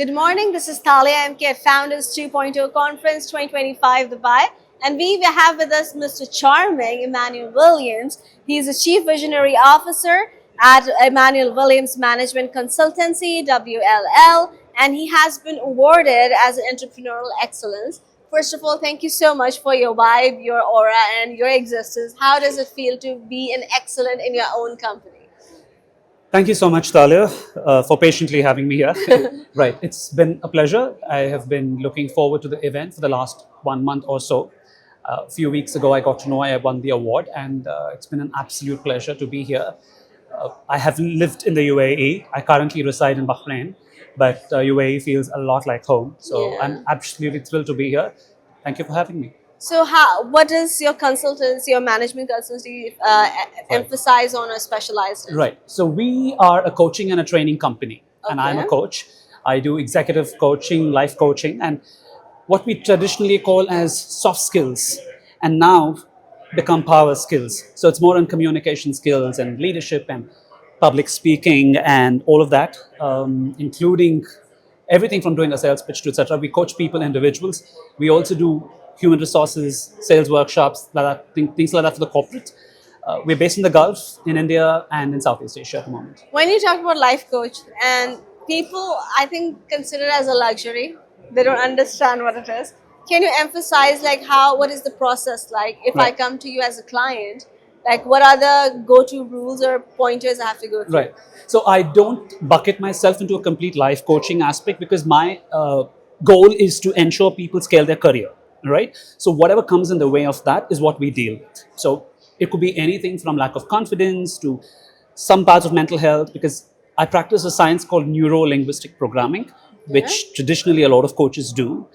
Good morning, this is Thalia MK at Founders 2.0 Conference 2025 Dubai. And we have with us Mr. Charming Immanuel Williams. He's the Chief Visionary Officer at Immanuel Williams Management Consultancy, WLL, and he has been awarded as an Entrepreneurial Excellence. First of all, thank you so much for your vibe, your aura, and your existence. How does it feel to be an excellent in your own company? Thank you so much, Thalia, for patiently having me here. Right, it's been a pleasure. I have been looking forward to the event for the last 1 month or so. A few weeks ago, I got to know I won the award, and it's been an absolute pleasure to be here. I have lived in the UAE. I currently reside in Bahrain, but UAE feels a lot like home. So Yeah. I'm absolutely thrilled to be here. Thank you for having me. So, what does your consultancy, your management consultancy, emphasize on or specialize in? Right. So we are a coaching and a training company, and I'm a Okay. coach. I do executive coaching, life coaching, and what we traditionally call as soft skills, and now become power skills. So it's more on communication skills and leadership and public speaking and all of that, including everything from doing a sales pitch to etc. We coach people, individuals. We also do human resources, sales workshops, like that, things like that for the corporate. We're based in the Gulf, in India, and in Southeast Asia at the moment. When you talk about life coach, and people, I think, consider it as a luxury. They don't understand what it is. Can you emphasize what is the process like if I Right. come to you as a client? Like, what are the go-to rules or pointers I have to go through? Right. So I don't bucket myself into a complete life coaching aspect because my goal is to ensure people scale their career. Right. So whatever comes in the way of that is what we deal with. So it could be anything from lack of confidence to some parts of mental health, because I practice a science called neuro-linguistic programming, which traditionally a lot of coaches do.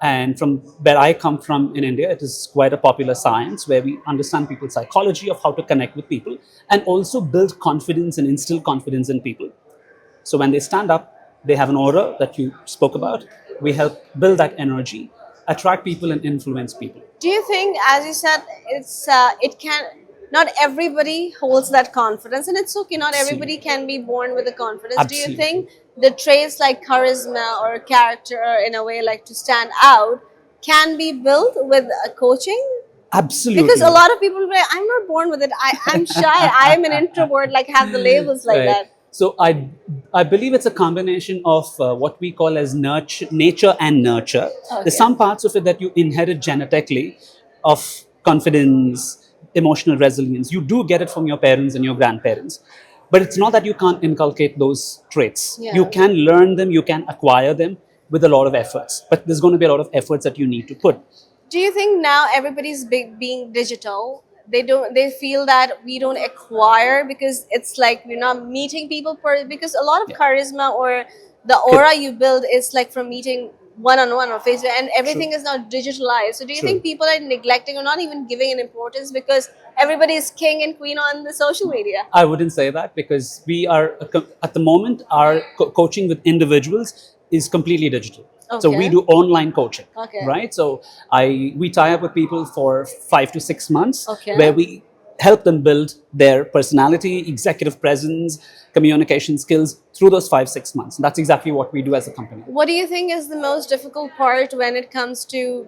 And from where I come from in India, it is quite a popular science where we understand people's psychology of how to connect with people and also build confidence and instill confidence in people. So when they stand up, they have an aura that you spoke about. We help build that energy, attract people and influence people. Do you think, as you said, it can not everybody holds that confidence, and it's okay. Not everybody can be born with the confidence. Do you Absolutely. think the traits like charisma or character, in a way, like to stand out, can be built with coaching? Absolutely. Because a lot of people will be like, I'm not born with it. I'm shy. I'm an introvert. Like, have the labels like Right. that. So I believe it's a combination of what we call as nature and nurture. Okay. There's some parts of it that you inherit genetically, of confidence, emotional resilience. You do get it from your parents and your grandparents, but it's not that you can't inculcate those traits. Yeah. You can learn them, you can acquire them with a lot of efforts, but there's going to be a lot of efforts that you need to put. Do you think now everybody's being digital? They feel that we don't acquire because it's like we're not meeting people because a lot of charisma or the aura you build is like from meeting one-on-one or face, and everything is now digitalized. So do you True. think people are neglecting or not even giving an importance because everybody is king and queen on the social media? I wouldn't say that, because we are at the moment our coaching with individuals is completely digital. So we Okay. do online coaching, Okay. right? So we tie up with people for 5 to 6 months, Okay. where we help them build their personality, executive presence, communication skills through those 5-6 months. And that's exactly what we do as a company. What do you think is the most difficult part when it comes to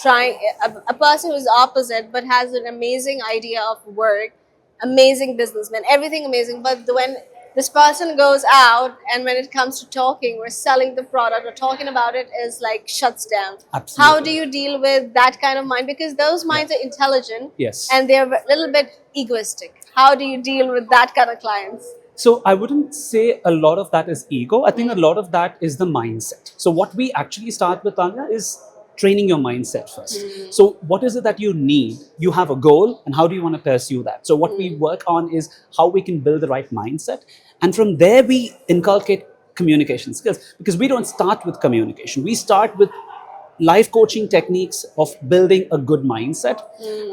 trying a person who's opposite but has an amazing idea of work, amazing businessman, everything amazing, but when this person goes out and when it comes to talking or selling the product or talking about it is like shuts down. Absolutely. How do you deal with that kind of mind? Because those minds are intelligent Yes. and they're a little bit egoistic. How do you deal with that kind of clients? So I wouldn't say a lot of that is ego. I think a lot of that is the mindset. So what we actually start with, Tanya, is training your mindset first. So what is it that you need? You have a goal, and how do you want to pursue that? So what we work on is how we can build the right mindset. And from there, we inculcate communication skills, because we don't start with communication. We start with life coaching techniques of building a good mindset,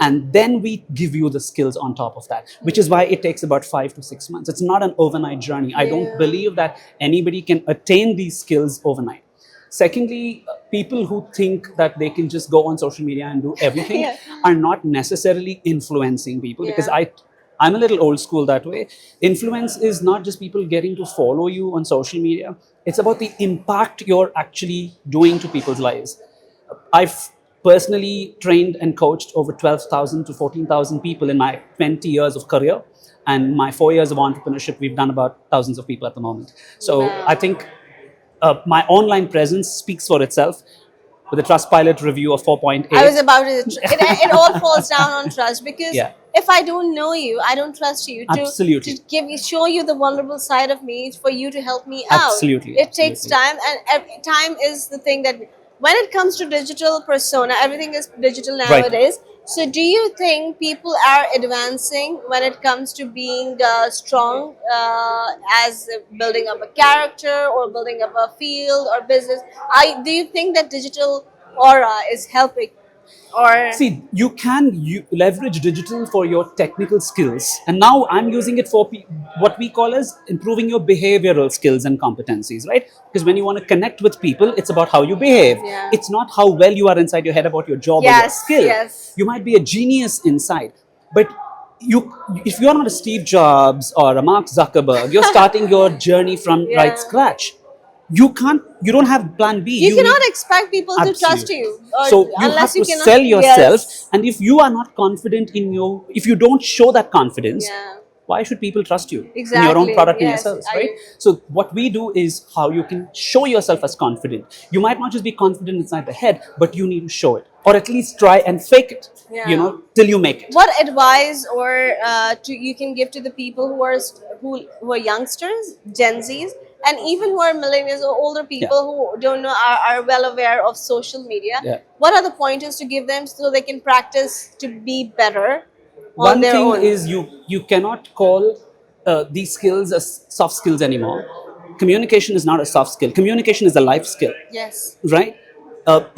and then we give you the skills on top of that, which is why it takes about 5 to 6 months. It's not an overnight journey. I don't believe that anybody can attain these skills overnight. Secondly, people who think that they can just go on social media and do everything Yeah. are not necessarily influencing people, because Yeah. I'm a little old school that way. Influence is not just people getting to follow you on social media. It's about the impact you're actually doing to people's lives. I've personally trained and coached over 12,000 to 14,000 people in my 20 years of career. And my 4 years of entrepreneurship, we've done about thousands of people at the moment. So Wow. I think my online presence speaks for itself with a Trustpilot review of 4.8. I was about to. It all falls down on trust because Yeah. if I don't know you, I don't trust you Absolutely. to show you the vulnerable side of me for you to help me out. Absolutely, It takes absolutely. time, and time is the thing that when it comes to digital persona, everything is digital nowadays. So, do you think people are advancing when it comes to being strong as building up a character or building up a field or business? Do you think that digital aura is helping? Or See, you can leverage digital for your technical skills, and now I'm using it for what we call as improving your behavioral skills and competencies, right? Because when you want to connect with people, it's about how you behave. Yeah. It's not how well you are inside your head about your job or your Yes, skill. yes. You might be a genius inside, but if you're not a Steve Jobs or a Mark Zuckerberg, you're starting your journey from Yeah. right scratch. You don't have plan B. you cannot need- expect people to trust Absolutely. you, So you have unless to you cannot sell yourself, Yes. and if you are not confident if you don't show that confidence, Yeah. why should people trust you in your Exactly, own product and yes, yourselves, I right? agree. So what we do is how you can show yourself as confident. You might not just be confident inside the head, but you need to show it, or at least try and fake it. Yeah. Till you make it. What advice or you can give to the people who are youngsters, Gen Zs, and even who are millennials or older people who don't know are well aware of social media? Yeah. What are the pointers to give them so they can practice to be better on One their thing own? is you cannot call these skills as soft skills anymore. Communication is not a soft skill. Communication is a life skill, Yes. right?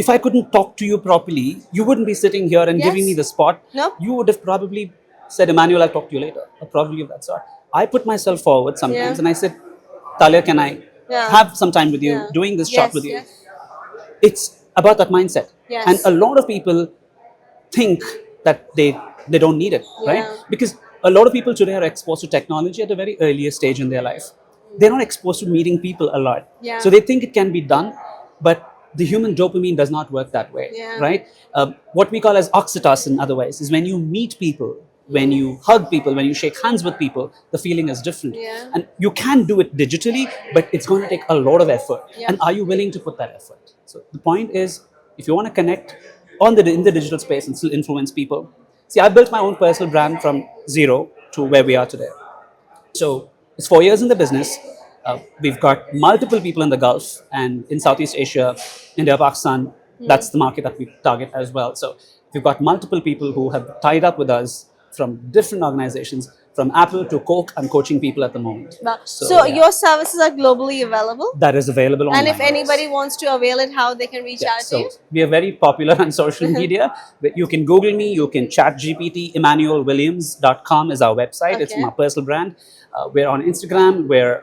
If I couldn't talk to you properly, you wouldn't be sitting here and giving me Yes. the spot. Nope. You would have probably said, Emmanuel, I'll talk to you later, or probably of that sort. I put myself forward sometimes, Yeah. and I said, Talia, can I Yeah. have some time with you, Yeah. doing this shot Yes, with you? yes. It's about that mindset. Yes. And a lot of people think that they don't need it, right? Yeah. Because a lot of people today are exposed to technology at a very earlier stage in their life. They're not exposed to meeting people a lot. Yeah. So they think it can be done, but the human dopamine does not work that way, Yeah. right? What we call as oxytocin, otherwise, is when you meet people, when you hug people, when you shake hands with people, the feeling is different. Yeah. And you can do it digitally, but it's going to take a lot of effort. Yeah. And are you willing to put that effort? So the point is, if you want to connect in the digital space and still influence people, see, I built my own personal brand from zero to where we are today. So it's 4 years in the business. We've got multiple people in the Gulf and in Southeast Asia, India, Pakistan. That's the market that we target as well. So we've got multiple people who have tied up with us from different organizations, from Apple to Coke. I'm coaching people at the moment. Wow. So, So yeah. your services are globally available? That is available online. And if anybody wants to avail it, how they can reach out to So you? we are very popular on social media. You can Google me, you can chat GPT. ImmanuelWilliams.com is our website. It's Okay. my personal brand. We're on Instagram. We're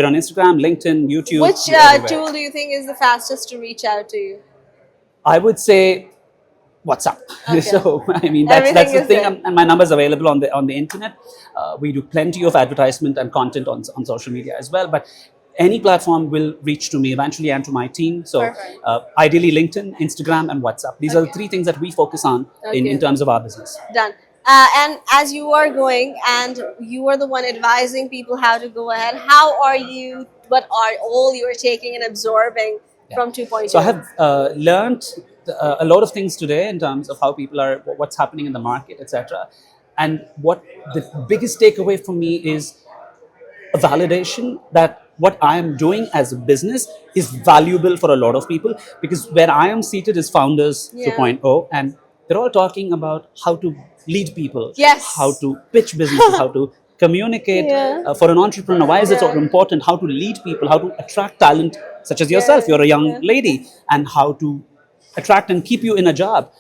on Instagram, LinkedIn, YouTube. Which we're everywhere. tool do you think is the fastest to reach out to you? I would say WhatsApp. Okay. So I mean that's Everything the is thing, there. and my number is available on the internet. We do plenty of advertisement and content on social media as well. But any platform will reach to me eventually and to my team. So Perfect. ideally LinkedIn, Instagram, and WhatsApp. These are the Okay. three things that we focus on in Okay. terms of our business. Done. And as you are going and you are the one advising people how to go ahead, what are all you're taking and absorbing from 2.0? So I have learned a lot of things today in terms of how people are, what's happening in the market, etc. And what the biggest takeaway for me is a validation that what I am doing as a business is valuable for a lot of people, because where I am seated is Founders Yeah. 2.0, and they're all talking about how to lead people, Yes. how to pitch businesses, how to communicate. Yeah. For an entrepreneur, why is it so Yeah. important? How to lead people, how to attract talent, such as yourself. Yeah. You're a young Yeah. lady, and how to attract and keep you in a job.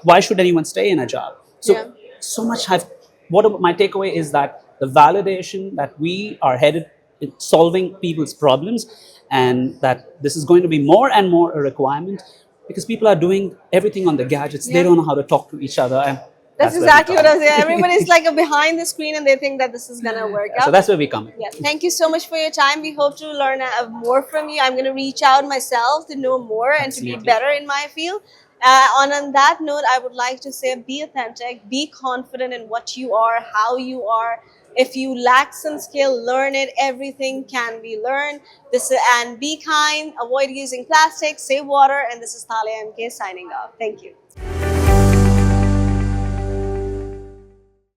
Why should anyone stay in a job? So, Yeah. so much have. My takeaway is that the validation that we are headed in solving people's problems, and that this is going to be more and more a requirement, because people are doing everything on the gadgets. They Yeah. don't know how to talk to each other, and That's where we exactly what come I was saying. in. Everybody's like behind the screen and they think that this is gonna work So out. that's where we come in. Yeah, thank you so much for your time. We hope to learn more from you. I'm going to reach out myself to know more and to be Absolutely. better in my field. On that note, I would like to say be authentic, be confident in what you are, how you are. If you lack some skill, learn it. Everything can be learned. And be kind, avoid using plastic, save water. And this is Thalia MK signing off. Thank you.